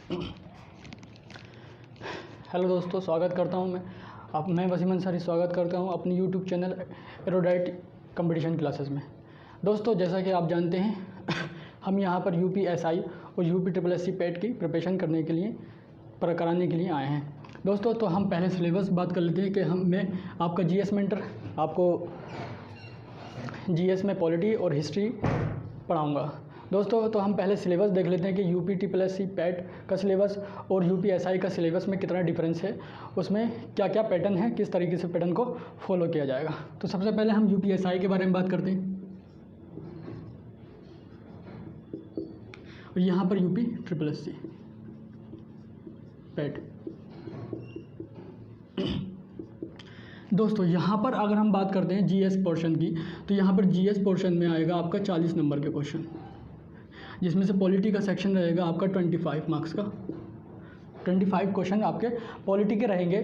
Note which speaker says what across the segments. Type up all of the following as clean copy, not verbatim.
Speaker 1: Hello दोस्तों, स्वागत करता हूं मैं वसीम अंसारी स्वागत करता हूं अपनी यूट्यूब चैनल एरोडाइट कंपटीशन क्लासेस में। दोस्तों, जैसा कि आप जानते हैं हम यहां पर यूपीएसआई और यूपी ट्रिपल एससी पेट की प्रिपरेशन कराने के लिए आए हैं। दोस्तों, तो हम पहले सिलेबस बात कर लेते हैं कि मैं आपका जीएस मेंटर आपको जीएस में पॉलिटी और हिस्ट्री पढ़ाऊँगा। दोस्तों, तो हम पहले सिलेबस देख लेते हैं कि यूपी ट्रिपल एससी पैट का सिलेबस और यूपीएसआई का सिलेबस में कितना डिफरेंस है, उसमें क्या क्या पैटर्न है, किस तरीके से पैटर्न को फॉलो किया जाएगा। तो सबसे पहले हम यूपीएसआई के बारे में बात करते हैं और यहाँ पर यूपी ट्रिपल एससी पैट। दोस्तों, यहाँ पर अगर हम बात करते हैं जीएस पोर्शन की, तो यहाँ पर जीएस पोर्शन में आएगा आपका 40 नंबर के क्वेश्चन, जिसमें से पॉलिटी का सेक्शन रहेगा आपका 25 मार्क्स का। 25 क्वेश्चन आपके पॉलिटी के रहेंगे,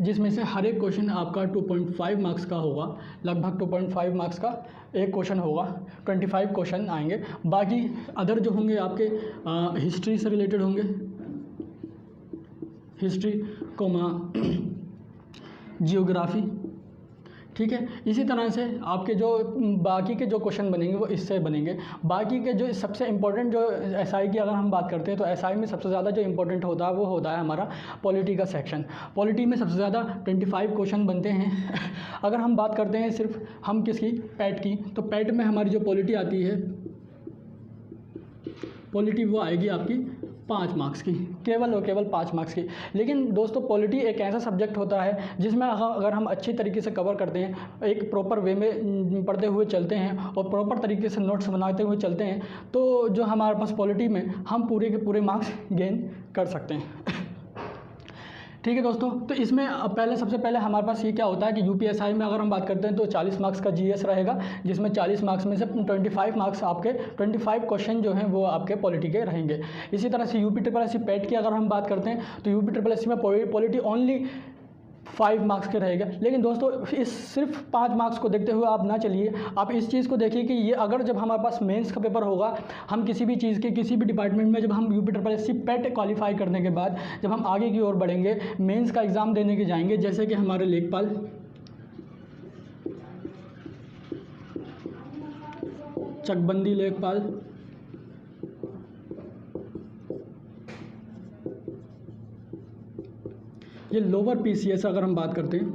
Speaker 1: जिसमें से हर एक क्वेश्चन आपका 2.5 मार्क्स का होगा। लगभग 2.5 मार्क्स का एक क्वेश्चन होगा। 25 क्वेश्चन आएंगे। बाकी अदर जो होंगे आपके हिस्ट्री से रिलेटेड होंगे, हिस्ट्री जियोग्राफी, ठीक है। इसी तरह से आपके जो बाकी के जो क्वेश्चन बनेंगे वो इससे बनेंगे। बाकी के जो सबसे इम्पोर्टेंट जो एसआई की अगर हम बात करते हैं, तो एसआई में सबसे ज़्यादा जो इम्पोर्टेंट होता है वो होता है हमारा पॉलिटी का सेक्शन। पॉलिटी में सबसे ज़्यादा 25 क्वेश्चन बनते हैं। अगर हम बात करते हैं सिर्फ हम किसकी, पैट की, तो पैट में हमारी जो पॉलिटी आती है, पॉलिटी वो आएगी आपकी 5 मार्क्स की, केवल और केवल 5 मार्क्स की। लेकिन दोस्तों, पॉलिटी एक ऐसा सब्जेक्ट होता है जिसमें अगर हम अच्छी तरीके से कवर करते हैं, एक प्रॉपर वे में पढ़ते हुए चलते हैं और प्रॉपर तरीके से नोट्स बनाते हुए चलते हैं, तो जो हमारे पास पॉलिटी में हम पूरे के पूरे मार्क्स गेन कर सकते हैं। ठीक है दोस्तों, तो इसमें सबसे पहले हमारे पास ये क्या होता है कि यूपीएसआई में अगर हम बात करते हैं तो 40 मार्क्स का जीएस रहेगा, जिसमें 40 मार्क्स में से 25 मार्क्स आपके 25 क्वेश्चन जो हैं वो आपके पॉलिटी के रहेंगे। इसी तरह से यूपी ट्रिपल एससी पेट की अगर हम बात करते हैं, तो यूपी ट्रिपल एससी में पॉलिटी ओनली 5 मार्क्स के रहेगा। लेकिन दोस्तों, इस सिर्फ 5 मार्क्स को देखते हुए आप ना चलिए, आप इस चीज़ को देखिए कि ये अगर जब हमारे पास मेंस का पेपर होगा, हम किसी भी चीज़ के किसी भी डिपार्टमेंट में जब हम यूपी ट्रिपल एससी पेट क्वालिफाई करने के बाद जब हम आगे की ओर बढ़ेंगे, मेंस का एग्ज़ाम देने के जाएंगे, जैसे कि हमारे लेखपाल, चकबंदी लेखपाल, ये लोअर पीसीएस अगर हम बात करते हैं,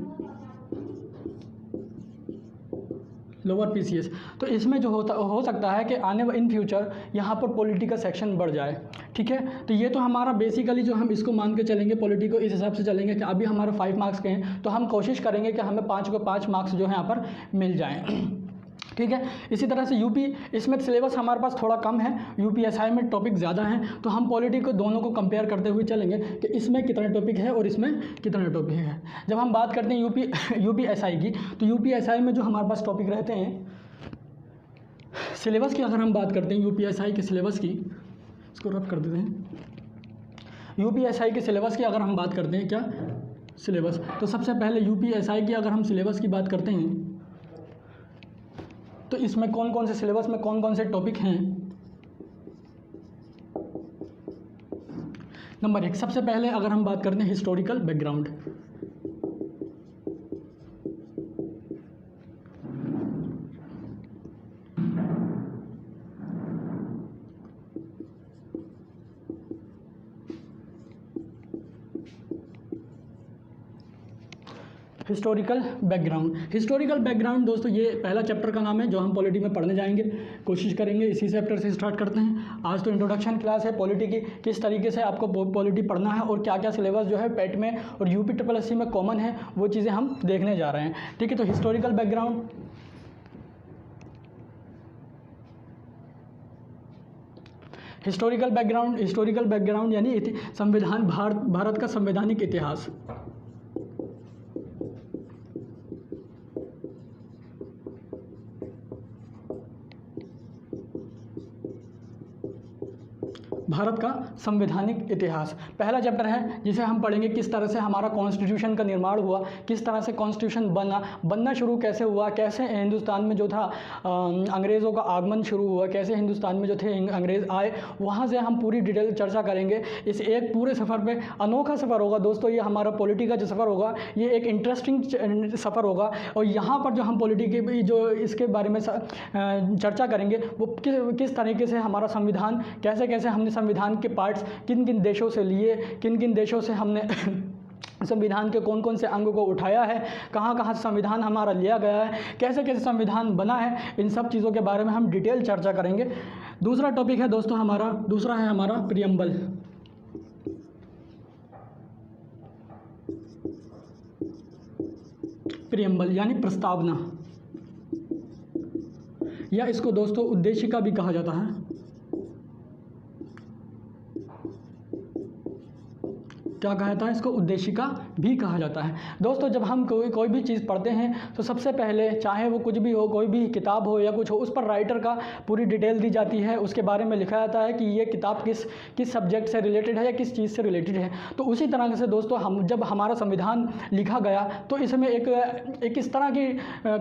Speaker 1: लोअर पीसीएस, तो इसमें जो हो सकता है कि इन फ्यूचर यहाँ पर पॉलिटी का सेक्शन बढ़ जाए। ठीक है, तो ये तो हमारा बेसिकली जो हम इसको मान के चलेंगे, पॉलिटी को इस हिसाब से चलेंगे कि अभी हमारे 5 मार्क्स के हैं, तो हम कोशिश करेंगे कि हमें 5 को 5 मार्क्स जो है यहाँ पर मिल जाएँ। ठीक है। इसी तरह से यूपी, इसमें सिलेबस हमारे पास थोड़ा कम है, यूपीएसआई में टॉपिक ज़्यादा हैं, तो हम पॉलिटी को दोनों को कंपेयर करते हुए चलेंगे कि इसमें कितने टॉपिक है और इसमें कितने टॉपिक है। जब हम बात करते हैं यूपीएसआई की, तो यूपीएसआई में जो हमारे पास टॉपिक रहते हैं, सिलेबस की अगर हम बात करते हैं यूपीएसआई के सिलेबस की, इसको रफ कर देते हैं। यूपीएसआई के सिलेबस की अगर हम बात करते हैं, क्या सिलेबस, तो सबसे पहले यूपीएसआई की अगर हम सिलेबस की बात करते हैं, तो इसमें कौन कौन से सिलेबस में कौन कौन से टॉपिक हैं। नंबर 1, सबसे पहले अगर हम बात करते हैं हिस्टोरिकल बैकग्राउंड। हिस्टोरिकल बैकग्राउंड दोस्तों, ये पहला चैप्टर का नाम है जो हम पॉलिटी में पढ़ने जाएंगे, कोशिश करेंगे इसी चैप्टर से स्टार्ट करते हैं। आज तो इंट्रोडक्शन क्लास है पॉलिटी की, किस तरीके से आपको पॉलिटी पढ़ना है और क्या क्या सिलेबस जो है पैट में और यूपी ट्रिपल एससी में कॉमन है, वो चीज़ें हम देखने जा रहे हैं। ठीक है, तो हिस्टोरिकल बैकग्राउंड यानी संविधान, भारत का संवैधानिक इतिहास। भारत का संवैधानिक इतिहास। पहला चैप्टर है जिसे हम पढ़ेंगे किस तरह से हमारा कॉन्स्टिट्यूशन का निर्माण हुआ, किस तरह से कॉन्स्टिट्यूशन बनना शुरू कैसे हुआ, कैसे हिंदुस्तान में जो था अंग्रेज़ों का आगमन शुरू हुआ, कैसे हिंदुस्तान में जो थे अंग्रेज़ आए, वहाँ से हम पूरी डिटेल चर्चा करेंगे। इस एक पूरे सफ़र में अनोखा सफ़र होगा दोस्तों, ये हमारा पॉलिटी का जो सफ़र होगा ये एक इंटरेस्टिंग सफ़र होगा। और यहाँ पर जो हम पॉलिटी के जो इसके बारे में चर्चा करेंगे वो किस तरीके से हमारा संविधान, कैसे कैसे हमने संविधान के पार्ट्स किन किन देशों से लिए, किन किन देशों से हमने संविधान के कौन कौन से अंगों को उठाया है, कहाँ कहाँ संविधान हमारा लिया गया है, कैसे कैसे संविधान बना है, इन सब चीज़ों के बारे में हम डिटेल चर्चा करेंगे। दूसरा टॉपिक है दोस्तों हमारा, दूसरा है हमारा प्रियम्बल। प्रियम्बल यानी प्रस्तावना, या इसको दोस्तों उद्देशिका भी कहा जाता है। क्या कहा जाता है इसको? उद्देशिका भी कहा जाता है। दोस्तों जब हम कोई भी चीज़ पढ़ते हैं तो सबसे पहले चाहे वो कुछ भी हो, कोई भी किताब हो या कुछ हो, उस पर राइटर का पूरी डिटेल दी जाती है, उसके बारे में लिखा जाता है कि ये किताब किस सब्जेक्ट से रिलेटेड है या किस चीज़ से रिलेटेड है। तो उसी तरह से दोस्तों हम जब हमारा संविधान लिखा गया तो इसमें एक इस तरह की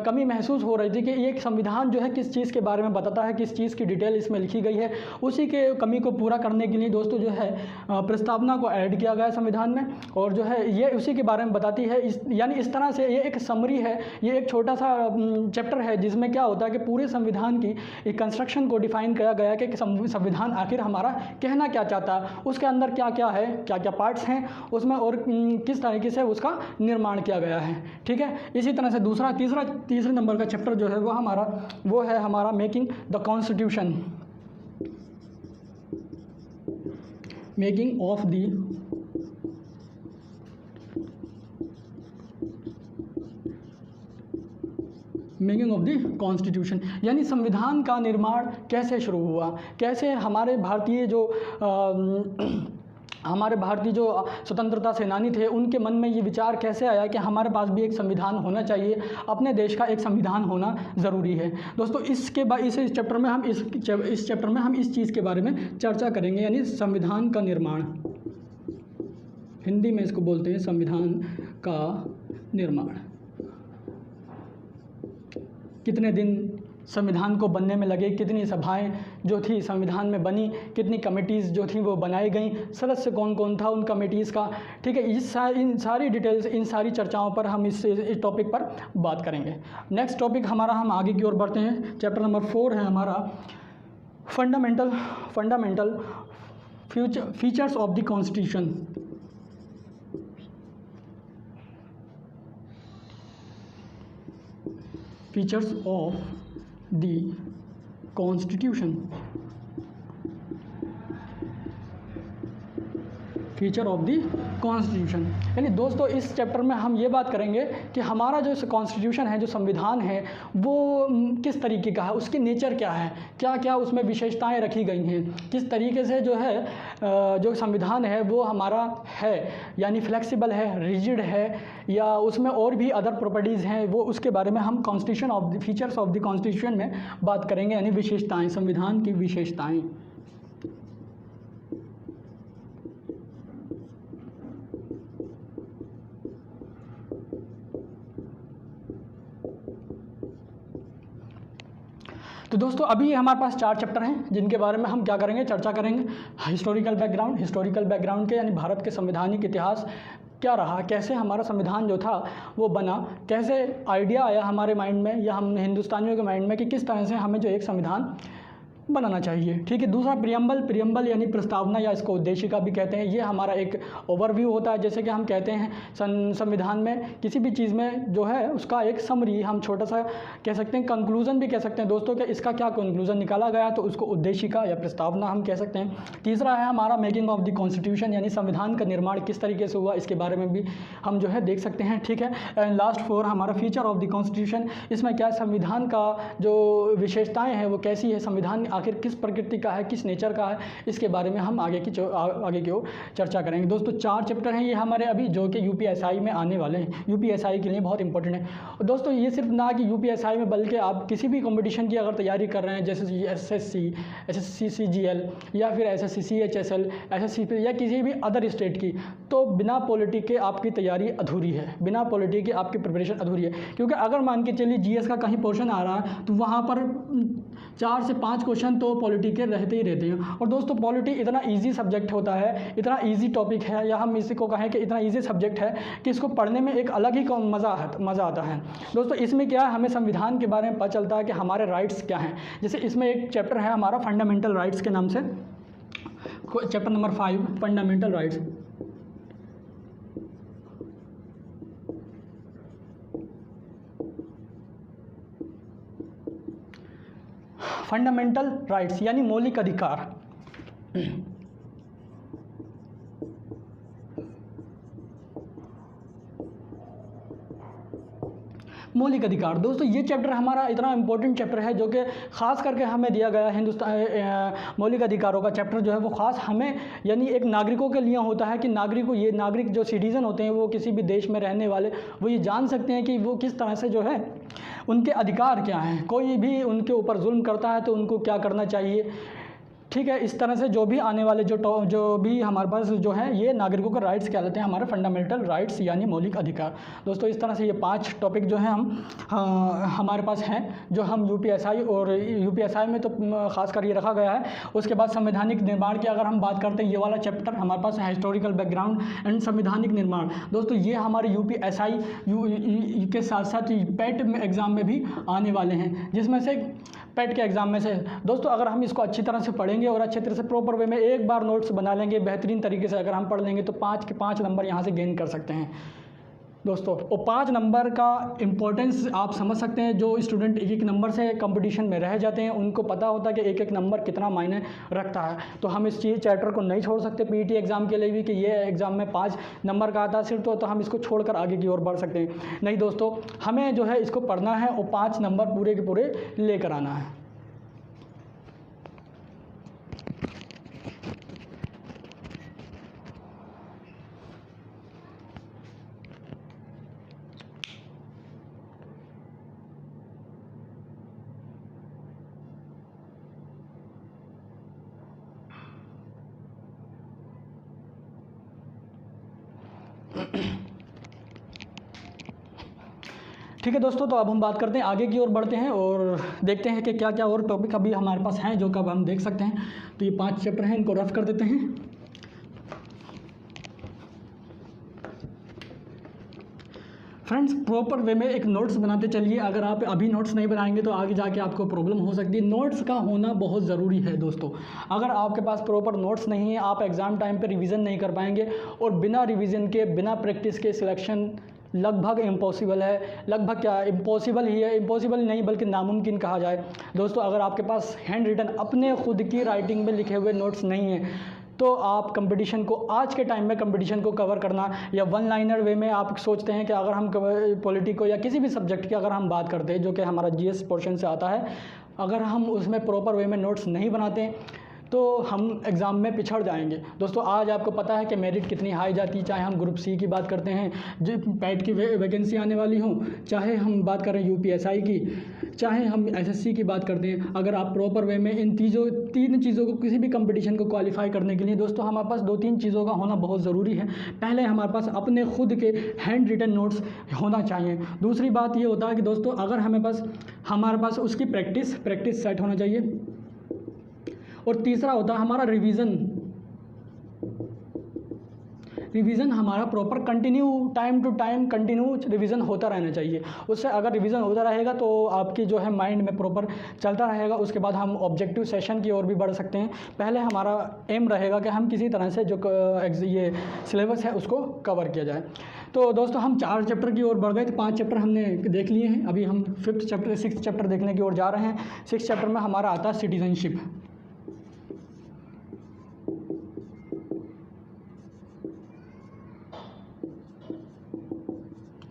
Speaker 1: कमी महसूस हो रही थी कि ये संविधान जो है किस चीज़ के बारे में बताता है, किस चीज़ की डिटेल इसमें लिखी गई है। उसी के कमी को पूरा करने के लिए दोस्तों जो है प्रस्तावना को ऐड किया गया संविधान में, और जो है ये उसी के बारे में बताती है। यानी इस तरह से ये एक समरी है, ये एक छोटा सा चैप्टर है जिसमें क्या होता है कि पूरे संविधान की एक कंस्ट्रक्शन को डिफाइन किया गया कि संविधान आखिर हमारा कहना क्या चाहता है, उसके अंदर क्या क्या है, क्या क्या पार्ट्स हैं उसमें, और किस तरीके से उसका निर्माण किया गया है। ठीक है, इसी तरह से तीसरे नंबर का चैप्टर जो है वो है हमारा making the constitution, making of the making of the constitution, यानी संविधान का निर्माण कैसे शुरू हुआ, कैसे हमारे भारतीय जो स्वतंत्रता सेनानी थे उनके मन में ये विचार कैसे आया कि हमारे पास भी एक संविधान होना चाहिए, अपने देश का एक संविधान होना ज़रूरी है। दोस्तों इस चैप्टर में हम इस चीज़ के बारे में चर्चा करेंगे, यानी संविधान का निर्माण, हिंदी में इसको बोलते हैं संविधान का निर्माण। कितने दिन संविधान को बनने में लगे, कितनी सभाएं जो थी संविधान में बनी, कितनी कमेटीज़ जो थी वो बनाई गई, सदस्य कौन कौन था उन कमेटीज़ का। ठीक है, इन सारी डिटेल्स, इन सारी चर्चाओं पर हम इस टॉपिक पर बात करेंगे। नेक्स्ट टॉपिक हमारा, हम आगे की ओर बढ़ते हैं। चैप्टर नंबर 4 है हमारा fundamental features of the constitution. Features of the constitution, feature of the constitution, यानी दोस्तों इस चैप्टर में हम ये बात करेंगे कि हमारा जो कॉन्स्टिट्यूशन है, जो संविधान है, वो किस तरीके का है, उसकी नेचर क्या है, क्या क्या उसमें विशेषताएं रखी गई हैं, किस तरीके से जो है जो संविधान है वो हमारा है, यानी फ्लेक्सिबल है, रिजिड है, या उसमें और भी अदर प्रॉपर्टीज़ हैं, वो उसके बारे में हम constitution of the features of the constitution में बात करेंगे, यानी विशेषताएँ, संविधान की विशेषताएँ। तो दोस्तों अभी हमारे पास 4 चैप्टर हैं जिनके बारे में हम क्या करेंगे, चर्चा करेंगे। हिस्टोरिकल बैकग्राउंड के, यानी भारत के संवैधानिक इतिहास क्या रहा, कैसे हमारा संविधान जो था वो बना, कैसे आइडिया आया हमारे माइंड में या हम हिंदुस्तानियों के माइंड में कि किस तरह से हमें जो एक संविधान बनाना चाहिए। ठीक है, दूसरा प्रियम्बल यानी प्रस्तावना, या इसको उद्देशिका भी कहते हैं। ये हमारा एक ओवरव्यू होता है, जैसे कि हम कहते हैं संविधान में किसी भी चीज़ में जो है उसका एक समरी, हम छोटा सा कह सकते हैं, कंक्लूजन भी कह सकते हैं दोस्तों कि इसका क्या कंक्लूजन निकाला गया, तो उसको उद्देशिका या प्रस्तावना हम कह सकते हैं। तीसरा है हमारा मेकिंग ऑफ द कॉन्स्टिट्यूशन, यानी संविधान का निर्माण किस तरीके से हुआ, इसके बारे में भी हम जो है देख सकते हैं। ठीक है, एंड लास्ट 4 हमारा फीचर ऑफ द कॉन्स्टिट्यूशन, इसमें क्या संविधान का जो विशेषताएँ हैं वो कैसी है, संविधान आखिर किस प्रकृति का है, किस नेचर का है, इसके बारे में हम आगे की ओर चर्चा करेंगे। दोस्तों 4 चैप्टर हैं ये हमारे अभी, जो कि यूपीएसआई में आने वाले हैं, यूपीएसआई के लिए बहुत इंपॉर्टेंट है। और दोस्तों ये सिर्फ ना कि यूपीएसआई में, बल्कि आप किसी भी कंपटीशन की अगर तैयारी कर रहे हैं, जैसे एसएससी सीजीएल या फिर एसएससी सीएचएसएल, एसएससी या किसी भी अदर स्टेट की, तो बिना पॉलिटी के आपकी तैयारी अधूरी है, बिना पॉलिटी के आपकी प्रिपरेशन अधूरी है। क्योंकि अगर मान के चलिए जीएस का कहीं पोर्शन आ रहा है तो वहाँ पर 4 से 5 क्वेश्चन तो पॉलिटी के रहते ही रहते हैं। और दोस्तों पॉलिटी इतना ईजी सब्जेक्ट होता है, इतना ईजी टॉपिक है, या हम इसी को कहें कि इतना ईजी सब्जेक्ट है कि इसको पढ़ने में एक अलग ही मज़ा आता है। दोस्तों इसमें क्या है, हमें संविधान के बारे में पता चलता है कि हमारे राइट्स क्या हैं। जैसे इसमें एक चैप्टर है हमारा फंडामेंटल राइट्स के नाम से, chapter number 5 fundamental rights. Fundamental rights यानी मौलिक अधिकार। मौलिक अधिकार, दोस्तों ये चैप्टर हमारा इतना इंपॉर्टेंट चैप्टर है जो कि ख़ास करके हमें दिया गया है। हिंदुस्तान मौलिक अधिकारों का चैप्टर जो है वो ख़ास हमें यानी एक नागरिकों के लिए होता है कि नागरिक जो सिटीज़न होते हैं, वो किसी भी देश में रहने वाले, वो ये जान सकते हैं कि वो किस तरह से जो है उनके अधिकार क्या हैं। कोई भी उनके ऊपर जुल्म करता है तो उनको क्या करना चाहिए, ठीक है। इस तरह से जो भी आने वाले जो भी हमारे पास जो है ये नागरिकों के राइट्स कहलाते हैं, हमारे फंडामेंटल राइट्स यानी मौलिक अधिकार। दोस्तों इस तरह से ये 5 टॉपिक जो हैं हमारे पास हैं, जो हम यूपीएसआई में तो ख़ास कर ये रखा गया है। उसके बाद संवैधानिक निर्माण की अगर हम बात करते हैं, ये वाला चैप्टर हमारे पास है हिस्टोरिकल बैकग्राउंड एंड संवैधानिक निर्माण। दोस्तों ये हमारे यूपीएसआई के साथ साथ पेट एग्ज़ाम में भी आने वाले हैं, जिसमें से पेट के एग्ज़ाम में से दोस्तों अगर हम इसको अच्छी तरह से पढ़ेंगे और अच्छे तरह से प्रॉपर वे में एक बार नोट्स बना लेंगे, बेहतरीन तरीके से अगर हम पढ़ लेंगे तो 5 के 5 नंबर यहाँ से गेन कर सकते हैं दोस्तों। और 5 नंबर का इम्पोर्टेंस आप समझ सकते हैं। जो स्टूडेंट एक नंबर से कंपटीशन में रह जाते हैं उनको पता होता है कि एक नंबर कितना मायने रखता है। तो हम इस चैप्टर को नहीं छोड़ सकते पीटी एग्ज़ाम के लिए भी कि ये एग्ज़ाम में 5 नंबर का आता है सिर्फ, तो हम इसको छोड़कर आगे की ओर बढ़ सकते हैं। नहीं दोस्तों, हमें जो है इसको पढ़ना है और 5 नंबर पूरे के पूरे लेकर आना है। ठीक है दोस्तों, तो अब हम बात करते हैं, आगे की ओर बढ़ते हैं और देखते हैं कि क्या क्या और टॉपिक अभी हमारे पास हैं जो कब हम देख सकते हैं। तो ये 5 चैप्टर हैं, इनको रफ कर देते हैं। फ्रेंड्स प्रॉपर वे में एक नोट्स बनाते चलिए। अगर आप अभी नोट्स नहीं बनाएंगे तो आगे जाके आपको प्रॉब्लम हो सकती है। नोट्स का होना बहुत ज़रूरी है दोस्तों। अगर आपके पास प्रॉपर नोट्स नहीं है, आप एग्ज़ाम टाइम पे रिवीजन नहीं कर पाएंगे, और बिना रिवीजन के, बिना प्रैक्टिस के सिलेक्शन लगभग इम्पॉसिबल है। लगभग क्या, इम्पॉसिबल ही है, इम्पॉसिबल नहीं बल्कि नामुमकिन कहा जाए दोस्तों। अगर आपके पास हैंड रिटन अपने खुद की राइटिंग में लिखे हुए नोट्स नहीं हैं तो आप कंपटीशन को, आज के टाइम में कंपटीशन को कवर करना, या वन लाइनर वे में आप सोचते हैं कि अगर हम पॉलिटी को या किसी भी सब्जेक्ट की अगर हम बात करते हैं जो कि हमारा जीएस पोर्शन से आता है, अगर हम उसमें प्रॉपर वे में नोट्स नहीं बनाते तो हम एग्ज़ाम में पिछड़ जाएंगे दोस्तों। आज आपको पता है कि मेरिट कितनी हाई जाती है, चाहे हम ग्रुप सी की बात करते हैं जो पैट की वैकेंसी आने वाली हो, चाहे हम बात करें यूपीएसआई की, चाहे हम एसएससी की बात करते हैं। अगर आप प्रॉपर वे में इन तीन चीज़ों को, किसी भी कंपटीशन को क्वालिफाई करने के लिए दोस्तों हमारे पास 2-3 चीज़ों का होना बहुत ज़रूरी है। पहले हमारे पास अपने खुद के हैंड रिटन नोट्स होना चाहिए। दूसरी बात ये होता है कि दोस्तों अगर हमारे पास उसकी प्रैक्टिस सेट होना चाहिए। और तीसरा होता है हमारा रिवीजन हमारा proper continue, time to time continue revision होता रहना चाहिए। उससे अगर रिवीजन होता रहेगा तो आपकी जो है माइंड में प्रॉपर चलता रहेगा। उसके बाद हम ऑब्जेक्टिव सेशन की ओर भी बढ़ सकते हैं। पहले हमारा एम रहेगा कि हम किसी तरह से जो ये सिलेबस है उसको कवर किया जाए। तो दोस्तों हम 4 चैप्टर की ओर बढ़ गए थे, 5 चैप्टर हमने देख लिए हैं। अभी हम 6th चैप्टर देखने की ओर जा रहे हैं। 6th चैप्टर में हमारा आता है सिटीजनशिप,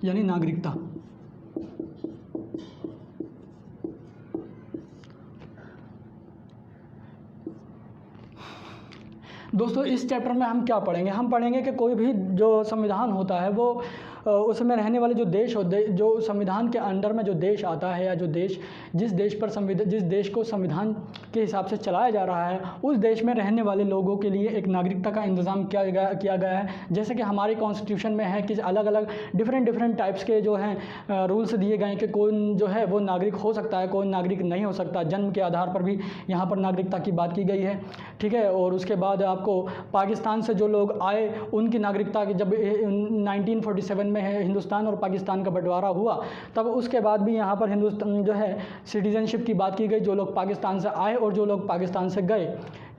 Speaker 1: यानी नागरिकता। दोस्तों इस चैप्टर में हम क्या पढ़ेंगे? हम पढ़ेंगे कि कोई भी जो संविधान होता है वो उसमें रहने वाले जो देश होते, जो संविधान के अंडर में जो देश आता है, या जो देश जिस देश को संविधान के हिसाब से चलाया जा रहा है, उस देश में रहने वाले लोगों के लिए एक नागरिकता का इंतज़ाम किया गया है। जैसे कि हमारे कॉन्स्टिट्यूशन में है कि अलग अलग डिफरेंट टाइप्स के जो हैं रूल्स दिए गए हैं कि कौन जो है वो नागरिक हो सकता है, कौन नागरिक नहीं हो सकता। जन्म के आधार पर भी यहाँ पर नागरिकता की बात की गई है, ठीक है। और उसके बाद आपको पाकिस्तान से जो लोग आए उनकी नागरिकता की, जब 1947 में है हिंदुस्तान और पाकिस्तान का बंटवारा हुआ, तब उसके बाद भी यहाँ पर हिंदुस्तान जो है सिटीज़नशिप की बात की गई, जो लोग पाकिस्तान से आए और जो लोग पाकिस्तान से गए,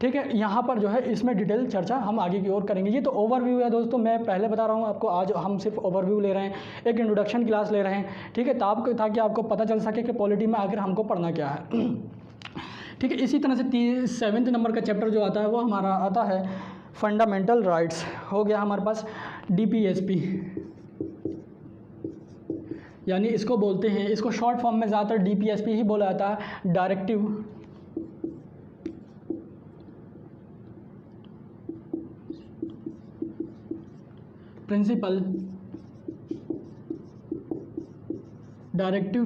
Speaker 1: ठीक है। यहाँ पर जो है इसमें डिटेल चर्चा हम आगे की ओर करेंगे। ये तो ओवरव्यू है दोस्तों, मैं पहले बता रहा हूँ आपको, आज हम सिर्फ ओवरव्यू ले रहे हैं, एक इंट्रोडक्शन क्लास ले रहे हैं, ठीक है, ताकि आपको पता चल सके कि पॉलिटी में आखिर हमको पढ़ना क्या है, ठीक है। इसी तरह से 7वें नंबर का चैप्टर जो आता है वो हमारा आता है फंडामेंटल राइट्स। हो गया हमारे पास DPSP, यानी इसको बोलते हैं, इसको शॉर्ट फॉर्म में ज़्यादातर DPSP ही बोला जाता है, directive principle, directive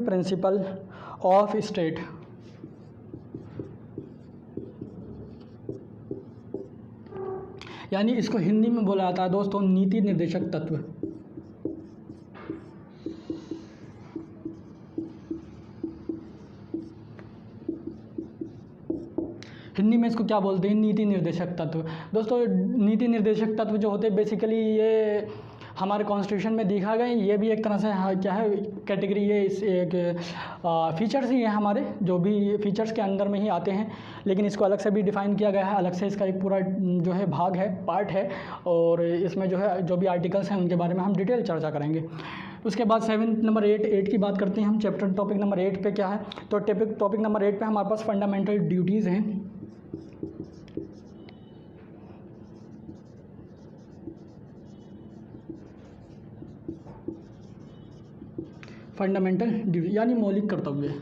Speaker 1: principle of state. यानी इसको हिंदी में बोला जाता है दोस्तों नीति निर्देशक तत्व। हिंदी में इसको क्या बोलते हैं? नीति निर्देशक तत्व। दोस्तों नीति निर्देशक तत्व जो होते हैं बेसिकली ये हमारे कॉन्स्टिट्यूशन में दिखा गए, ये भी एक तरह से क्या है कैटेगरी, ये इस एक फीचर्स ही हैं हमारे, जो भी फीचर्स के अंदर में ही आते हैं, लेकिन इसको अलग से भी डिफ़ाइन किया गया है, अलग से इसका एक पूरा जो है भाग है, पार्ट है, और इसमें जो है जो भी आर्टिकल्स हैं उनके बारे में हम डिटेल चर्चा करेंगे। उसके बाद 7 नंबर 8 की बात करते हैं हम। चैप्टर टॉपिक नंबर 8 पे क्या है? तो टॉपिक नंबर 8 पे हमारे पास फंडामेंटल ड्यूटीज़ हैं। फंडामेंटल ड्यूटी यानी मौलिक कर्तव्य।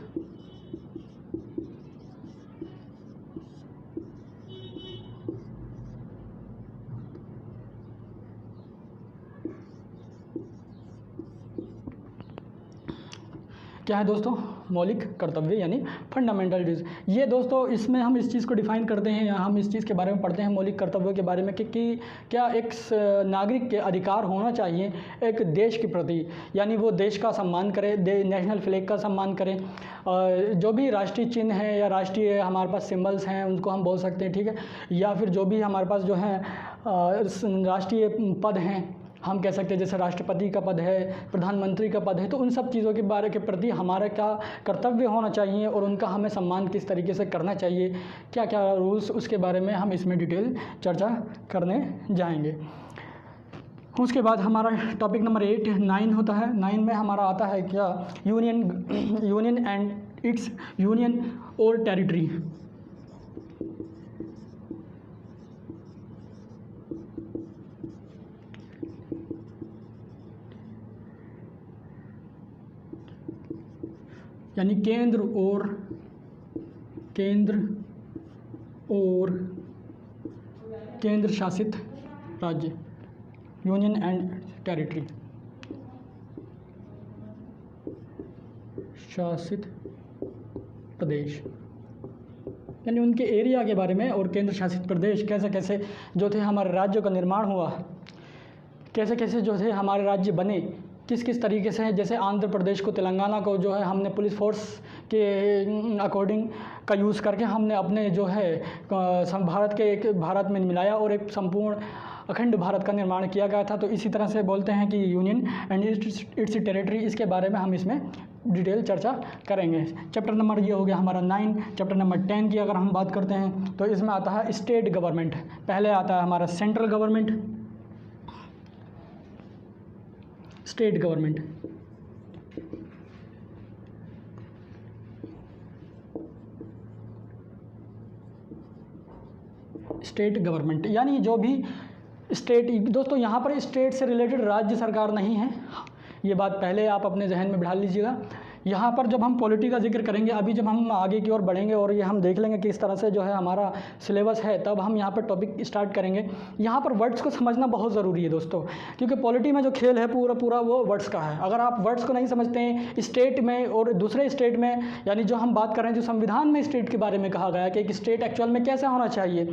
Speaker 1: क्या है दोस्तों? मौलिक कर्तव्य यानी फंडामेंटल ड्यूटीज। ये दोस्तों इसमें हम इस चीज़ को डिफ़ाइन करते हैं, या हम इस चीज़ के बारे में पढ़ते हैं मौलिक कर्तव्यों के बारे में कि क्या एक नागरिक के अधिकार होना चाहिए एक देश के प्रति, यानी वो देश का सम्मान करे, नेशनल फ्लैग का सम्मान करें, जो भी राष्ट्रीय चिन्ह है या राष्ट्रीय हमारे पास सिंबल्स हैं उनको हम बोल सकते हैं, ठीक है, या फिर जो भी हमारे पास जो है राष्ट्रीय पद हैं हम कह सकते हैं, जैसे राष्ट्रपति का पद है, प्रधानमंत्री का पद है, तो उन सब चीज़ों के बारे के प्रति हमारा क्या कर्तव्य होना चाहिए और उनका हमें सम्मान किस तरीके से करना चाहिए, क्या क्या रूल्स, उसके बारे में हम इसमें डिटेल चर्चा करने जाएंगे। उसके बाद हमारा टॉपिक नंबर 9 होता है। 9 में हमारा आता है क्या? यूनियन एंड इट्स यूनियन और टेरिटरी। यानी केंद्र और केंद्र शासित राज्य, यूनियन एंड टेरिटरी, शासित प्रदेश, यानी उनके एरिया के बारे में, और केंद्र शासित प्रदेश कैसे कैसे जो थे हमारे राज्यों का निर्माण हुआ, कैसे कैसे जो थे हमारे राज्य बने, किस किस तरीके से है। जैसे आंध्र प्रदेश को, तेलंगाना को जो है हमने पुलिस फोर्स के अकॉर्डिंग का यूज़ करके हमने अपने जो है भारत में मिलाया और एक संपूर्ण अखंड भारत का निर्माण किया गया था। तो इसी तरह से बोलते हैं कि यूनियन एंड इट्स टेरिटरी, इसके बारे में हम इसमें डिटेल चर्चा करेंगे। चैप्टर नंबर ये हो गया हमारा 9। चैप्टर नंबर 10 की अगर हम बात करते हैं तो इसमें आता है स्टेट गवर्नमेंट। पहले आता है हमारा central government, state government, state government यानी जो भी स्टेट, दोस्तों यहाँ पर स्टेट से रिलेटेड राज्य सरकार नहीं है, ये बात पहले आप अपने जहन में बिठा लीजिएगा। यहाँ पर जब हम पॉलिटी का जिक्र करेंगे, अभी जब हम आगे की ओर बढ़ेंगे और ये हम देख लेंगे कि इस तरह से जो है हमारा सिलेबस है, तब हम यहाँ पर टॉपिक स्टार्ट करेंगे। यहाँ पर वर्ड्स को समझना बहुत ज़रूरी है दोस्तों, क्योंकि पॉलिटी में जो खेल है पूरा वो वर्ड्स का है। अगर आप वर्ड्स को नहीं समझते हैं, स्टेट में और दूसरे स्टेट में, यानी जो हम बात कर रहे हैं जो संविधान में स्टेट के बारे में कहा गया है कि एक स्टेट एक्चुअल में कैसा होना चाहिए,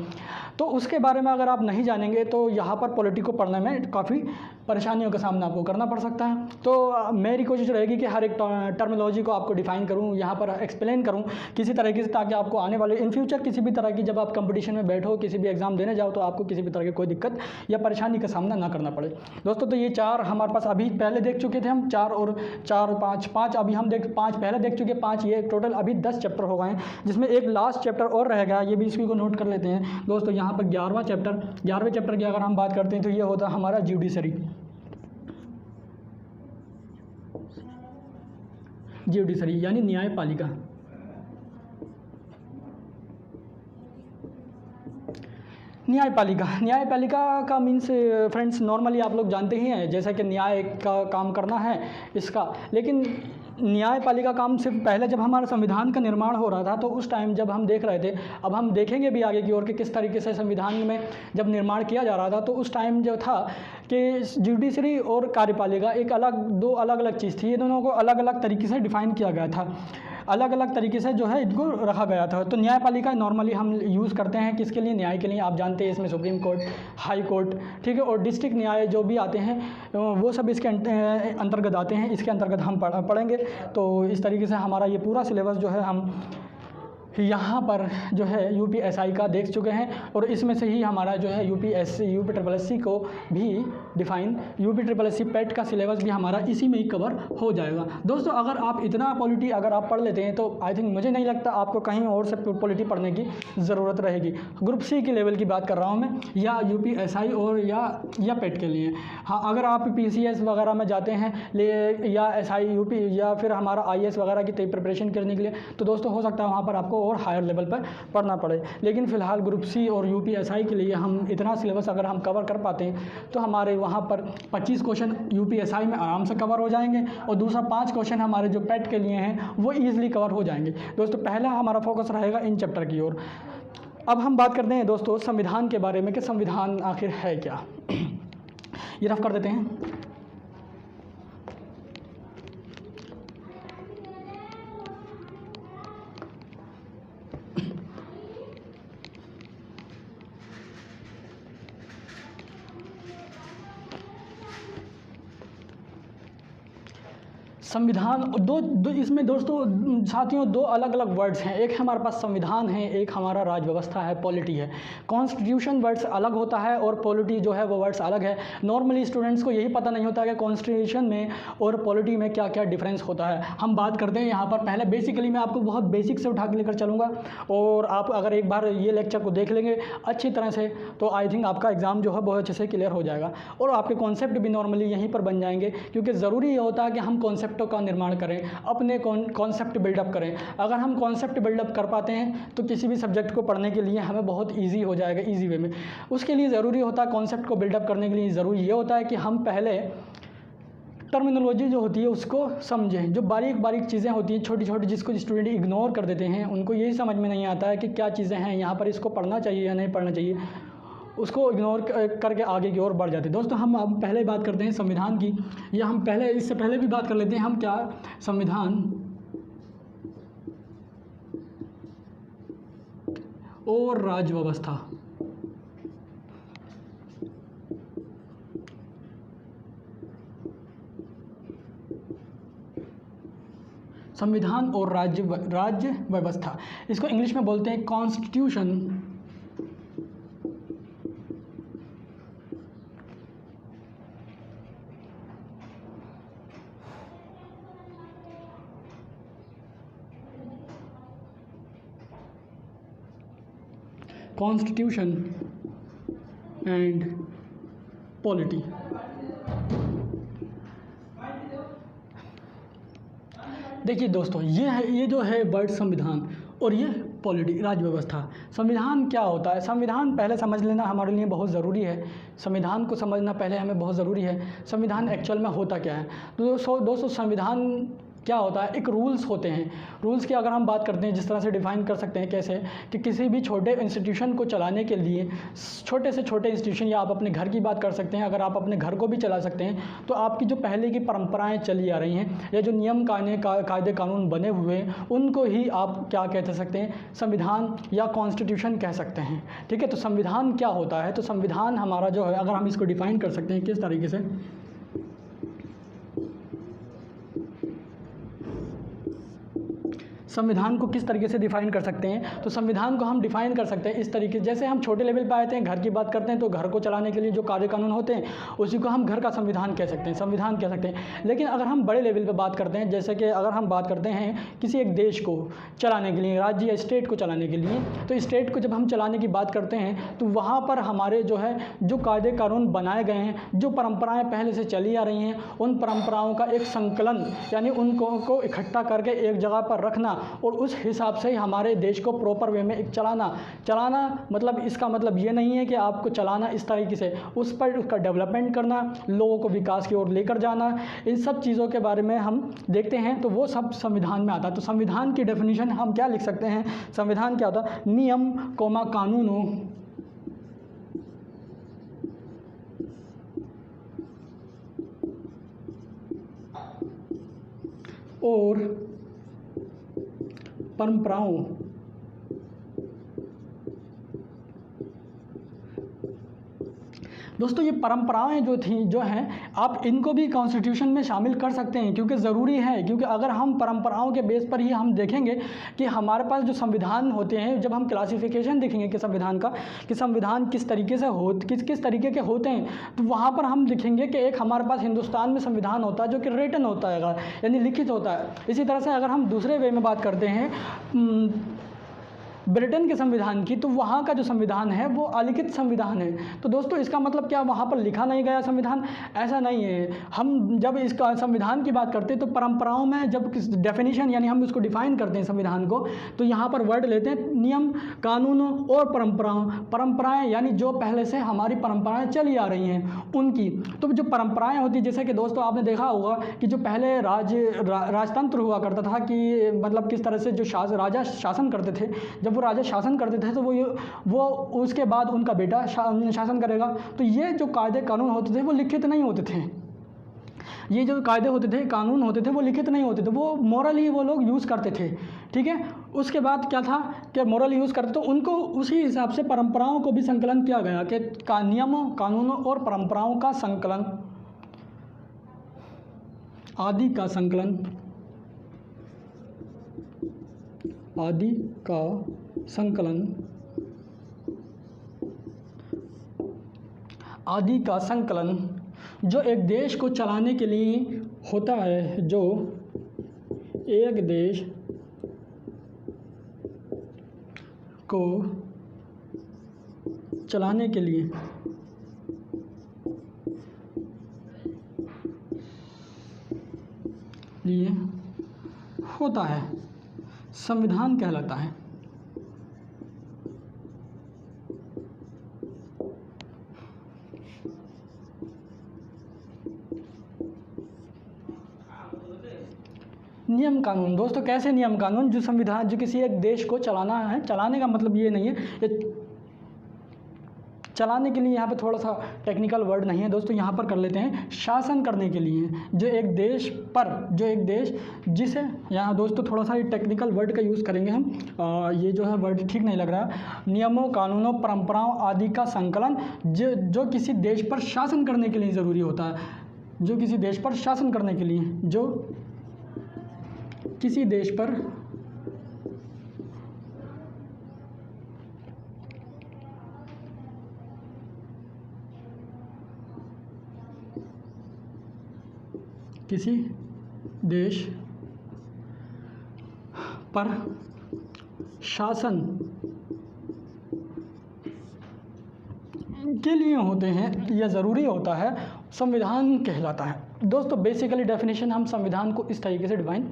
Speaker 1: तो उसके बारे में अगर आप नहीं जानेंगे तो यहाँ पर पॉलिटी को पढ़ने में काफ़ी परेशानियों का सामना आपको करना पड़ सकता है। तो मेरी कोशिश रहेगी कि हर एक टर्मिनोलॉजी को आपको डिफाइन करूं, यहाँ पर एक्सप्लेन करूं किसी तरीके से, ताकि आपको आने वाले इन फ्यूचर किसी भी तरह की जब आप कंपटीशन में बैठो, किसी भी एग्ज़ाम देने जाओ, तो आपको किसी भी तरह की कोई दिक्कत या परेशानी का सामना ना करना पड़े। दोस्तों तो ये 4 हमारे पास अभी पहले देख चुके थे हम, 4 और 4 5 अभी हम 5 पहले देख चुके, 5 ये टोटल अभी 10 चैप्टर हो गए हैं, जिसमें एक लास्ट चैप्टर और रह गया, ये भी इसी को नोट कर लेते हैं दोस्तों। यहाँ पर 11वां चैप्टर, 11वें चैप्टर की अगर हम बात करते हैं तो ये होता है हमारा ज्यूडिशरी, यानी न्यायपालिका। न्यायपालिका का मीन्स फ्रेंड्स नॉर्मली आप लोग जानते ही हैं, जैसा कि न्याय का काम करना है इसका, लेकिन न्यायपालिका काम सिर्फ पहले जब हमारा संविधान का निर्माण हो रहा था तो उस टाइम जब हम देख रहे थे, अब हम देखेंगे भी आगे की ओर कि किस तरीके से संविधान में जब निर्माण किया जा रहा था, तो उस टाइम जो था कि जुडिशरी और कार्यपालिका एक दो अलग अलग चीज़ थी। ये दोनों को अलग अलग तरीके से डिफ़ाइन किया गया था, अलग अलग तरीके से जो है इनको रखा गया था। तो न्यायपालिका नॉर्मली हम यूज़ करते हैं किसके लिए, न्याय के लिए। आप जानते हैं इसमें सुप्रीम कोर्ट, हाई कोर्ट, ठीक है, और डिस्ट्रिक्ट न्याय जो भी आते हैं वो सब इसके अंतर्गत आते हैं, इसके अंतर्गत हम पढ़ेंगे। तो इस तरीके से हमारा ये पूरा सिलेबस जो है हम यहाँ पर जो है यूपीएसआई का देख चुके हैं, और इसमें से ही हमारा जो है यूपी को भी डिफ़ाइन, यूपी पेट का सिलेबस भी हमारा इसी में ही कवर हो जाएगा। दोस्तों अगर आप इतना पॉलिटी अगर आप पढ़ लेते हैं तो आई थिंक मुझे नहीं लगता आपको कहीं और से पॉलिटी पढ़ने की ज़रूरत रहेगी। ग्रुप सी के लेवल की बात कर रहा हूँ मैं, या यूपीएसआई और या पेट के लिए। हाँ, अगर आप पीसीएस वगैरह में जाते हैं या एसआई यूपी या फिर हमारा आईएएस वगैरह की प्रिपरेशन करने के लिए, तो दोस्तों हो सकता है वहाँ पर आपको और हायर लेवल पर पढ़ना पड़े। लेकिन फ़िलहाल ग्रुप सी और यूपीएसआई के लिए हम इतना सिलेबस अगर हम कवर कर पाते हैं तो हमारे वहाँ पर 25 क्वेश्चन यूपीएसआई में आराम से कवर हो जाएंगे, और दूसरा 5 क्वेश्चन हमारे जो पेट के लिए हैं वो ईजिली कवर हो जाएंगे। दोस्तों पहला हमारा फोकस रहेगा इन चैप्टर की ओर। अब हम बात करते हैं दोस्तों संविधान के बारे में कि संविधान आखिर है क्या। ये रफ कर देते हैं। संविधान दो इसमें दोस्तों साथियों 2 अलग अलग वर्ड्स हैं। एक हमारे पास संविधान है, एक हमारा राज व्यवस्था है, पॉलिटी है। कॉन्स्टिट्यूशन वर्ड्स अलग होता है और पॉलिटी जो है वो वर्ड्स अलग है। नॉर्मली स्टूडेंट्स को यही पता नहीं होता कि कॉन्स्टिट्यूशन में और पॉलिटी में क्या क्या डिफरेंस होता है। हम बात करते हैं यहाँ पर, पहले बेसिकली मैं आपको बहुत बेसिक से उठा के लेकर चलूँगा, और आप अगर एक बार ये लेक्चर को देख लेंगे अच्छी तरह से तो आई थिंक आपका एग्ज़ाम जो है बहुत अच्छे से क्लियर हो जाएगा, और आपके कॉन्सेप्ट भी नॉर्मली यहीं पर बन जाएंगे। क्योंकि ज़रूरी ये होता है कि हम कॉन्सेप्टों का निर्माण करें, अपने कॉन्सेप्ट बिल्डअप करें। अगर हम कॉन्सेप्ट बिल्डअप कर पाते हैं तो किसी भी सब्जेक्ट को पढ़ने के लिए हमें बहुत ईजी हो जाएगा, ईजी वे में। उसके लिए ज़रूरी होता है, कॉन्सेप्ट को बिल्डअप करने के लिए ज़रूरी ये होता है कि हम पहले टर्मिनोलॉजी जो होती है उसको समझें। जो बारीक बारीक चीज़ें होती हैं, छोटी छोटी, जिसको स्टूडेंट इग्नोर कर देते हैं, उनको यही समझ में नहीं आता है कि क्या चीज़ें हैं यहाँ पर, इसको पढ़ना चाहिए या नहीं पढ़ना चाहिए, उसको इग्नोर करके आगे की ओर बढ़ जाते हैं। दोस्तों हम पहले बात करते हैं संविधान की, या हम पहले इससे पहले भी बात कर लेते हैं हम क्या संविधान और राज व्यवस्था। संविधान और राज्य व्यवस्था, इसको इंग्लिश में बोलते हैं कॉन्स्टिट्यूशन एंड पॉलिटी। देखिए दोस्तों, ये जो है वर्ड संविधान और ये पॉलिटी, राज व्यवस्था। संविधान क्या होता है? संविधान पहले समझ लेना हमारे लिए बहुत ज़रूरी है। संविधान को समझना पहले हमें बहुत ज़रूरी है। संविधान एक्चुअल में होता क्या है? तो दोस्तों संविधान क्या होता है, एक रूल्स होते हैं। रूल्स की अगर हम बात करते हैं, जिस तरह से डिफ़ाइन कर सकते हैं, कैसे कि किसी भी छोटे इंस्टीट्यूशन को चलाने के लिए, छोटे से छोटे इंस्टीट्यूशन, या आप अपने घर की बात कर सकते हैं, अगर आप अपने घर को भी चला सकते हैं, तो आपकी जो पहले की परंपराएं चली आ रही हैं या जो नियम कायदे कानून बने हुए हैं, उनको ही आप क्या कह सकते हैं, संविधान या कॉन्स्टिट्यूशन कह सकते हैं। ठीक है, तो संविधान क्या होता है? तो संविधान हमारा जो है, अगर हम इसको डिफ़ाइन कर सकते हैं किस तरीके से, संविधान को किस तरीके से डिफ़ाइन कर सकते हैं, तो संविधान को हम डिफ़ाइन कर सकते हैं इस तरीके, जैसे हम छोटे लेवल पे आते हैं, घर की बात करते हैं, तो घर को चलाने के लिए जो कायदे कानून होते हैं उसी को हम घर का संविधान कह सकते हैं, संविधान कह सकते हैं। लेकिन अगर हम बड़े लेवल पे बात करते हैं, जैसे कि अगर हम बात करते हैं किसी एक देश को चलाने के लिए, राज्य या स्टेट को चलाने के लिए, तो स्टेट को जब हम चलाने की बात करते हैं तो वहाँ पर हमारे जो है जो कायदे कानून बनाए गए हैं, जो परंपराएँ पहले से चली आ रही हैं, उन परंपराओं का एक संकलन, यानी उनको इकट्ठा करके एक जगह पर रखना और उस हिसाब से ही हमारे देश को प्रॉपर वे में एक चलाना मतलब इसका मतलब ये नहीं है कि आपको चलाना इस तरीके से, उस पर उसका डेवलपमेंट करना, लोगों को विकास की ओर लेकर जाना, इन सब चीज़ों के बारे में हम देखते हैं, तो वो सब संविधान में आता है। तो संविधान की डेफिनेशन हम क्या लिख सकते हैं, संविधान क्या होता है, नियम कानूनों और परंपराओं दोस्तों, ये परंपराएं जो हैं आप इनको भी कॉन्स्टिट्यूशन में शामिल कर सकते हैं, क्योंकि ज़रूरी है, क्योंकि अगर हम परंपराओं के बेस पर ही हम देखेंगे कि हमारे पास जो संविधान होते हैं, जब हम क्लासिफिकेशन देखेंगे कि संविधान का, कि संविधान किस तरीके से किस तरीके के होते हैं, तो वहाँ पर हम देखेंगे कि एक हमारे पास हिंदुस्तान में संविधान होता है जो कि रिटन होता है, यानी लिखित होता है। इसी तरह से अगर हम दूसरे वे में बात करते हैं ब्रिटेन के संविधान की, तो वहाँ का जो संविधान है वो अलिखित संविधान है। तो दोस्तों इसका मतलब क्या, वहाँ पर लिखा नहीं गया संविधान? ऐसा नहीं है। हम जब इसका संविधान की बात करते हैं तो परंपराओं में जब डेफिनेशन, यानी हम उसको डिफाइन करते हैं संविधान को, तो यहाँ पर वर्ड लेते हैं नियम कानूनों और परंपराएं, यानी जो पहले से हमारी परंपराएं चली आ रही हैं उनकी। तो जो परंपराएं होती, जैसे कि दोस्तों आपने देखा होगा कि जो पहले राजतंत्र हुआ करता था, कि मतलब किस तरह से जो राजा शासन करते थे, जब वो राजा शासन करते थे तो वो उसके बाद उनका बेटा शासन करेगा। तो ये जो कायदे कानून होते थे वो लिखित नहीं होते थे, ये जो कायदे होते थे, कानून होते थे, वो लिखित नहीं होते थे, वो मोरल ही वो लोग यूज़ करते थे। ठीक है, उसके बाद क्या था कि मोरल यूज़ करते, तो उनको उसी हिसाब से परंपराओं को भी संकलन किया गया कि नियमों कानूनों और परंपराओं का संकलन, आदि का संकलन, आदि का संकलन, आदि का संकलन जो एक देश को चलाने के लिए होता है, जो एक देश को चलाने के लिए होता है, संविधान कहलाता है। नियम कानून दोस्तों, कैसे नियम कानून, जो संविधान, जो किसी एक देश को चलाना है, चलाने का मतलब ये नहीं है, ये चलाने के लिए यहाँ पे थोड़ा सा टेक्निकल वर्ड नहीं है दोस्तों, यहाँ पर कर लेते हैं शासन करने के लिए, जो एक देश पर, जो एक देश जिसे, यहाँ दोस्तों थोड़ा सा टेक्निकल वर्ड का यूज़ करेंगे हम, ये जो है वर्ड ठीक नहीं लग रहा, नियमों कानूनों परंपराओं आदि का संकलन जो किसी देश पर शासन करने के लिए ज़रूरी होता है, जो किसी देश पर शासन करने के लिए, जो किसी देश पर शासन के लिए होते हैं, यह ज़रूरी होता है, संविधान कहलाता है। दोस्तों बेसिकली डेफिनेशन हम संविधान को इस तरीके से डिफाइन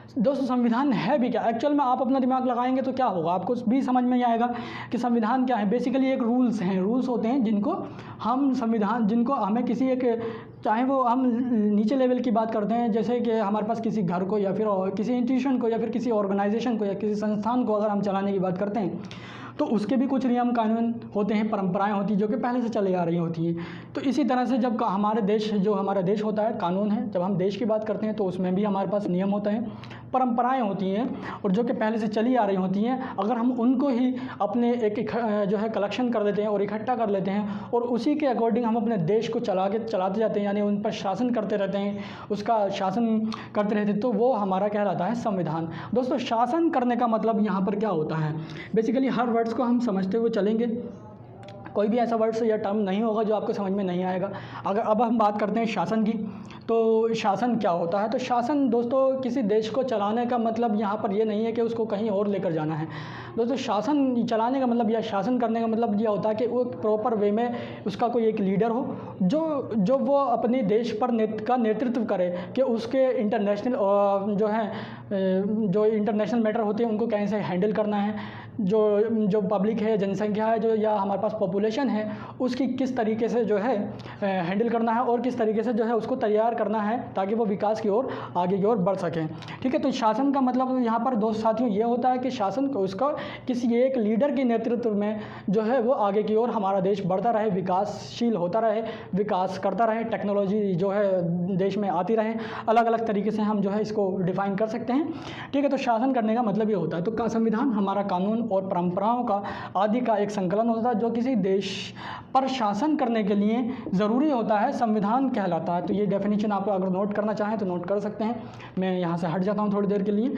Speaker 1: दोस्तों संविधान है भी क्या? एक्चुअल में आप अपना दिमाग लगाएंगे तो क्या होगा, आपको भी समझ में आएगा कि संविधान क्या है। बेसिकली एक रूल्स हैं, रूल्स होते हैं जिनको हम संविधान, जिनको हमें किसी एक, चाहे वो हम नीचे लेवल की बात करते हैं, जैसे कि हमारे पास किसी घर को या फिर किसी इंस्टीट्यूशन को या फिर किसी ऑर्गेनाइजेशन को या किसी संस्थान को अगर हम चलाने की बात करते हैं तो उसके भी कुछ नियम कानून होते हैं, परंपराएं होती हैं जो कि पहले से चले आ रही होती हैं। तो इसी तरह से जब हमारे देश, जो हमारा देश होता है, कानून है, जब हम देश की बात करते हैं तो उसमें भी हमारे पास नियम होते हैं, परंपराएं होती हैं और जो कि पहले से चली आ रही होती हैं। अगर हम उनको ही अपने एक जो है कलेक्शन कर देते हैं और इकट्ठा कर लेते हैं और उसी के अकॉर्डिंग हम अपने देश को चलाते जाते हैं, यानी उन पर शासन करते रहते हैं, उसका शासन करते रहते हैं, तो वो हमारा कहलाता है संविधान। दोस्तों शासन करने का मतलब यहाँ पर क्या होता है, बेसिकली हर वर्ड्स को हम समझते हुए चलेंगे, कोई भी ऐसा वर्ड्स या टर्म नहीं होगा जो आपको समझ में नहीं आएगा। अगर अब हम बात करते हैं शासन की, तो शासन क्या होता है? तो शासन दोस्तों किसी देश को चलाने का मतलब यहाँ पर ये नहीं है कि उसको कहीं और लेकर जाना है। दोस्तों शासन चलाने का मतलब या शासन करने का मतलब ये होता है कि वो प्रॉपर वे में उसका कोई एक लीडर हो जो वो अपने देश पर का नेतृत्व करे कि उसके इंटरनेशनल जो इंटरनेशनल मैटर होते हैं उनको कैसे हैंडल करना है, जो पब्लिक है, जनसंख्या है, जो या हमारे पास पॉपुलेशन है, उसकी किस तरीके से जो है हैंडल करना है और किस तरीके से जो है उसको तैयार करना है ताकि वो विकास की ओर, आगे की ओर बढ़ सकें। ठीक है, तो शासन का मतलब यहाँ पर दोस्त साथियों ये होता है कि शासन को उसका किसी एक लीडर के नेतृत्व में जो है वो आगे की ओर हमारा देश बढ़ता रहे, विकासशील होता रहे, विकास करता रहे, टेक्नोलॉजी जो है देश में आती रहे, अलग अलग तरीके से हम जो है इसको डिफ़ाइन कर सकते हैं। ठीक है, तो शासन करने का मतलब ये होता है। तो संविधान हमारा कानून और परंपराओं का आदि का एक संकलन होता है जो किसी देश पर शासन करने के लिए ज़रूरी होता है, संविधान कहलाता है। तो ये डेफिनेशन आप अगर नोट करना चाहें तो नोट कर सकते हैं। मैं यहाँ से हट जाता हूँ थोड़ी देर के लिए।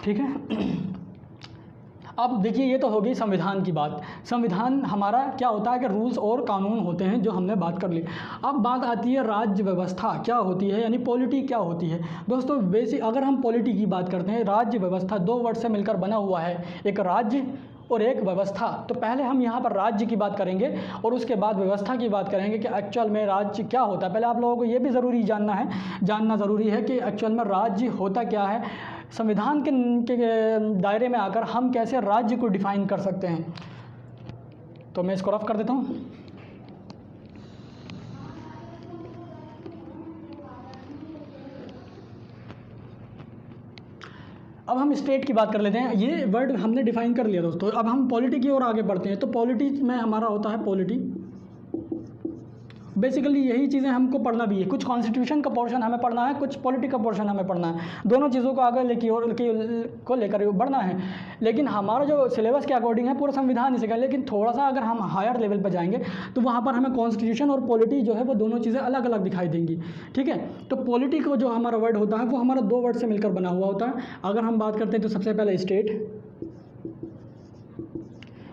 Speaker 1: ठीक है, अब देखिए ये तो हो गई संविधान की बात। संविधान हमारा क्या होता है कि रूल्स और कानून होते हैं जो हमने बात कर ली। अब बात आती है राज्य व्यवस्था क्या होती है, यानी पॉलिटी क्या होती है। दोस्तों बेसिक अगर हम पॉलिटी की बात करते हैं, राज्य व्यवस्था दो वर्ड से मिलकर बना हुआ है, एक राज्य और एक व्यवस्था। तो पहले हम यहाँ पर राज्य की बात करेंगे और उसके बाद व्यवस्था की बात करेंगे कि एक्चुअल में राज्य क्या होता है। पहले आप लोगों को ये भी जानना ज़रूरी है कि एक्चुअल में राज्य होता क्या है। संविधान के दायरे में आकर हम कैसे राज्य को डिफाइन कर सकते हैं। तो मैं इसको रफ कर देता हूँ। अब हम स्टेट की बात कर लेते हैं। ये वर्ड हमने डिफाइन कर लिया दोस्तों। अब हम पॉलिटी की ओर आगे बढ़ते हैं। तो पॉलिटी में हमारा होता है पॉलिटी, बेसिकली यही चीज़ें हमको पढ़ना भी है। कुछ कॉन्स्टिट्यूशन का पोर्शन हमें पढ़ना है, कुछ पॉलिटी का पोर्शन हमें पढ़ना है। दोनों चीज़ों को आगे लेकर बढ़ना है। लेकिन हमारा जो सिलेबस के अकॉर्डिंग है पूरा संविधान ही सीखा। लेकिन थोड़ा सा अगर हम हायर लेवल पर जाएंगे तो वहाँ पर हमें कॉन्स्टिट्यूशन और पॉलिटी जो है वो दोनों चीज़ें अलग अलग दिखाई देंगी। ठीक है, तो पॉलिटी को जो हमारा वर्ड होता है वो हमारा दो वर्ड से मिलकर बना हुआ होता है। अगर हम बात करते हैं तो सबसे पहले स्टेट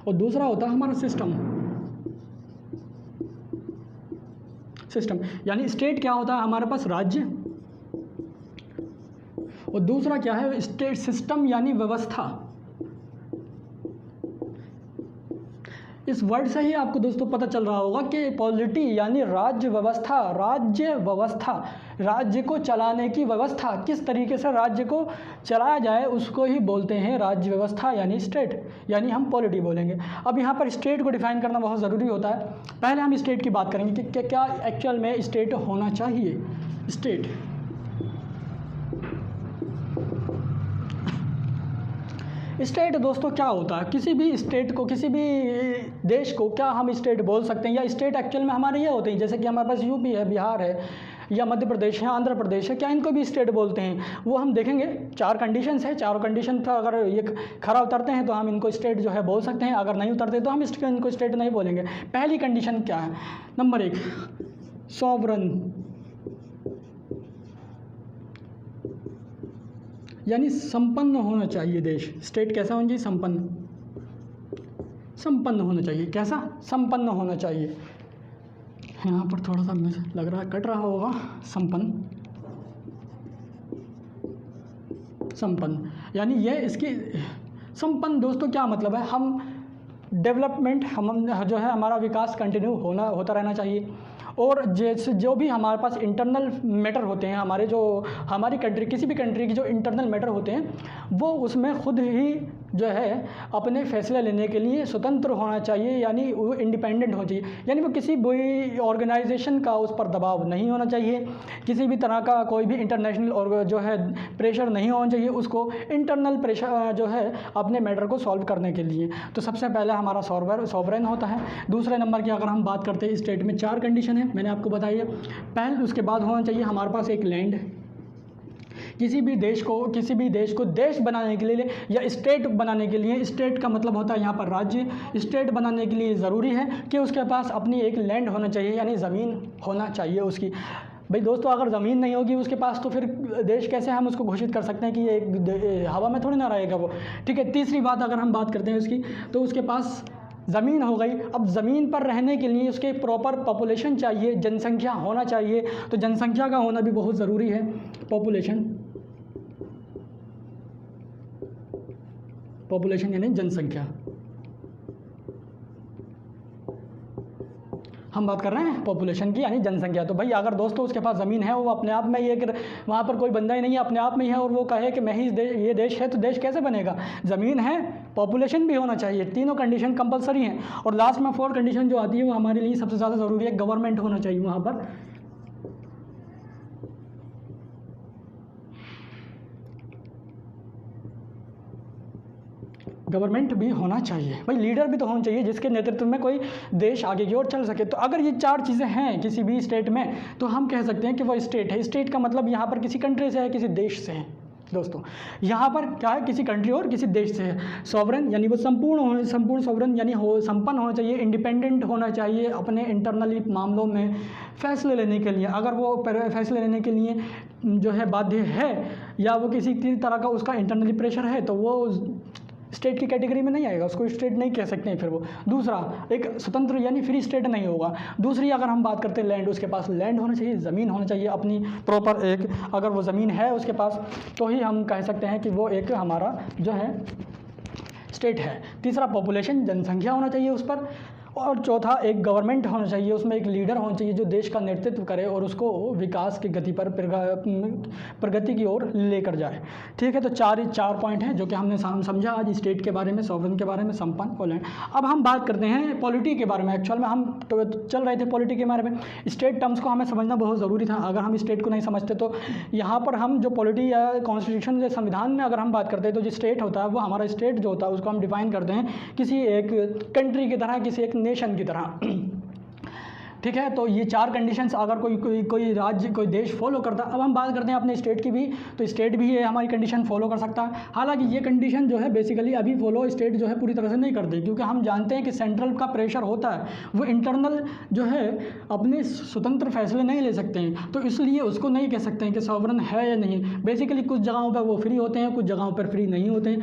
Speaker 1: और दूसरा होता है हमारा सिस्टम। यानी स्टेट क्या होता है हमारे पास राज्य, और दूसरा क्या है स्टेट सिस्टम यानी व्यवस्था। इस वर्ड से ही आपको दोस्तों पता चल रहा होगा कि पॉलिटी यानी राज्य व्यवस्था, राज्य को चलाने की व्यवस्था, किस तरीके से राज्य को चलाया जाए उसको ही बोलते हैं राज्य व्यवस्था यानी स्टेट, यानी हम पॉलिटी बोलेंगे। अब यहाँ पर स्टेट को डिफाइन करना बहुत ज़रूरी होता है। पहले हम स्टेट की बात करेंगे कि क्या एक्चुअल में स्टेट होना चाहिए। स्टेट दोस्तों क्या होता है, किसी भी स्टेट को, किसी भी देश को क्या हम स्टेट बोल सकते हैं, या स्टेट एक्चुअल में हमारे ये होते हैं जैसे कि हमारे पास यूपी है, बिहार है, या मध्य प्रदेश है, आंध्र प्रदेश है, क्या इनको भी स्टेट बोलते हैं? वो हम देखेंगे। 4 कंडीशंस है, चारों कंडीशन पर अगर ये खरा उतरते हैं तो हम इनको स्टेट जो है बोल सकते हैं, अगर नहीं उतरते तो हम इनको स्टेट नहीं बोलेंगे। पहली कंडीशन क्या है? नंबर 1 सॉवरन, यानी संपन्न होना चाहिए देश। स्टेट कैसा होना चाहिए? संपन्न होना चाहिए। कैसा? संपन्न होना चाहिए। यहाँ पर थोड़ा सा मुझे लग रहा है कट रहा होगा। संपन्न यानी ये इसकी संपन्न दोस्तों क्या मतलब है? हम डेवलपमेंट, हम जो है हमारा विकास कंटिन्यू होता रहना चाहिए। और जैसे जो भी हमारे पास इंटरनल मैटर होते हैं, हमारी कंट्री, किसी भी कंट्री की जो इंटरनल मैटर होते हैं वो उसमें खुद ही जो है अपने फैसले लेने के लिए स्वतंत्र होना चाहिए, यानी वो इंडिपेंडेंट होना चाहिए, यानी वो किसी भी ऑर्गेनाइजेशन का उस पर दबाव नहीं होना चाहिए, किसी भी तरह का कोई भी इंटरनेशनल और जो है प्रेशर नहीं होना चाहिए उसको इंटरनल प्रेशर जो है अपने मैटर को सॉल्व करने के लिए। तो सबसे पहले हमारा सॉवरेन होता है। दूसरे नंबर की अगर हम बात करते हैं, स्टेट में 4 कंडीशन है, मैंने आपको बताई है। पहले उसके बाद होना चाहिए हमारे पास एक लैंड। किसी भी देश को देश बनाने के लिए या स्टेट बनाने के लिए, स्टेट का मतलब होता है यहाँ पर राज्य, स्टेट बनाने के लिए ज़रूरी है कि उसके पास अपनी एक लैंड होना चाहिए, यानी ज़मीन होना चाहिए उसकी। भाई दोस्तों, अगर ज़मीन नहीं होगी उसके पास तो फिर देश कैसे हम उसको घोषित कर सकते हैं कि ये हवा में थोड़ी ना रहेगा वो। ठीक है, तीसरी बात अगर हम बात करते हैं उसकी, तो उसके पास ज़मीन हो गई। अब ज़मीन पर रहने के लिए उसके प्रॉपर पॉपुलेशन चाहिए, जनसंख्या होना चाहिए, तो जनसंख्या का होना भी बहुत ज़रूरी है। पॉपुलेशन यानी जनसंख्या। हम बात कर रहे हैं पॉपुलेशन की यानी जनसंख्या। तो भाई अगर दोस्तों उसके पास ज़मीन है, वो अपने आप में ये कि वहाँ पर कोई बंदा ही नहीं है, अपने आप में ही है, और वो कहे कि मैं ही ये देश है, तो देश कैसे बनेगा? ज़मीन है, पॉपुलेशन भी होना चाहिए, तीनों कंडीशन कंपलसरी हैं। और लास्ट में 4 कंडीशन जो आती है वो हमारे लिए सबसे ज़्यादा ज़रूरी है, गवर्नमेंट होना चाहिए वहाँ पर। गवर्नमेंट भी होना चाहिए, भाई लीडर भी तो होना चाहिए जिसके नेतृत्व में कोई देश आगे की ओर चल सके। तो अगर ये 4 चीज़ें हैं किसी भी स्टेट में, तो हम कह सकते हैं कि वो स्टेट है। स्टेट का मतलब यहाँ पर किसी कंट्री से है, किसी देश से है। दोस्तों यहाँ पर क्या है, किसी कंट्री और किसी देश से है। सॉवरेन यानी वो संपूर्ण सॉवरेन यानी संपन्न होना चाहिए, इंडिपेंडेंट होना चाहिए अपने इंटरनली मामलों में फैसले लेने के लिए। अगर वो फैसले लेने के लिए जो है बाध्य है या वो किसी तरह का उसका इंटरनली प्रेशर है, तो वो स्टेट की कैटेगरी में नहीं आएगा, उसको स्टेट नहीं कह सकते हैं फिर वो। दूसरा, एक स्वतंत्र यानी फ्री स्टेट नहीं होगा। दूसरी अगर हम बात करते हैं लैंड, उसके पास लैंड होना चाहिए, ज़मीन होना चाहिए अपनी प्रॉपर एक, अगर वो ज़मीन है उसके पास तो ही हम कह सकते हैं कि वो एक हमारा जो है स्टेट है। तीसरा, पॉपुलेशन जनसंख्या होना चाहिए उस पर। और चौथा, एक गवर्नमेंट होना चाहिए, उसमें एक लीडर होना चाहिए जो देश का नेतृत्व करे और उसको विकास की गति पर प्रगति की ओर लेकर जाए। ठीक है, तो 4 पॉइंट हैं जो कि हमने समझा आज स्टेट के बारे में, सॉवरेन के बारे में, संपन्न और लैंड। अब हम बात करते हैं पॉलिटी के बारे में। एक्चुअल में हम तो चल रहे थे पॉलिटी के बारे में। स्टेट टर्म्स को हमें समझना बहुत ज़रूरी था। अगर हम स्टेट को नहीं समझते तो यहाँ पर हम जो पॉलिटी या कॉन्स्टिट्यूशन या संविधान में अगर हम बात करते हैं तो जो स्टेट होता है वो हमारा स्टेट जो होता है उसको हम डिफाइन करते हैं किसी एक कंट्री की तरह, किसी एक नेशन की तरह। ठीक है, तो ये 4 कंडीशंस अगर कोई राज्य, कोई देश फॉलो करता। अब हम बात करते हैं अपने स्टेट की भी, तो स्टेट भी ये हमारी कंडीशन फॉलो कर सकता है। हालांकि ये कंडीशन जो है बेसिकली अभी फॉलो स्टेट जो है पूरी तरह से नहीं करती, क्योंकि हम जानते हैं कि सेंट्रल का प्रेशर होता है, वो इंटरनल जो है अपने स्वतंत्र फैसले नहीं ले सकते हैं, तो इसलिए उसको नहीं कह सकते हैं कि सॉवरन है या नहीं। बेसिकली कुछ जगहों पर वो फ्री होते हैं, कुछ जगहों पर फ्री नहीं होते हैं।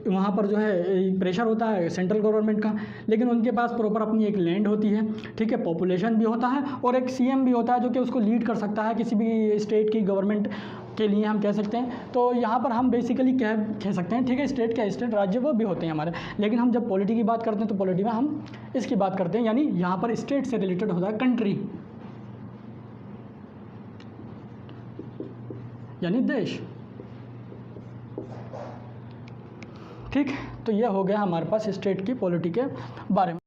Speaker 1: वहाँ पर जो है प्रेशर होता है सेंट्रल गवर्नमेंट का, लेकिन उनके पास प्रॉपर अपनी एक लैंड होती है। ठीक है, पॉपुलेशन भी होता है और एक सीएम भी होता है जो कि उसको लीड कर सकता है किसी भी स्टेट की गवर्नमेंट के लिए, हम कह सकते हैं। तो यहाँ पर हम बेसिकली कह सकते हैं, ठीक है, स्टेट राज्य वो भी होते हैं हमारे। लेकिन हम जब पॉलिटी की बात करते हैं तो पॉलिटी में हम इसकी बात करते हैं, यानी यहाँ पर स्टेट से रिलेटेड होता है कंट्री यानी देश। ठीक, तो ये हो गया हमारे पास स्टेट की पॉलिटी के बारे में।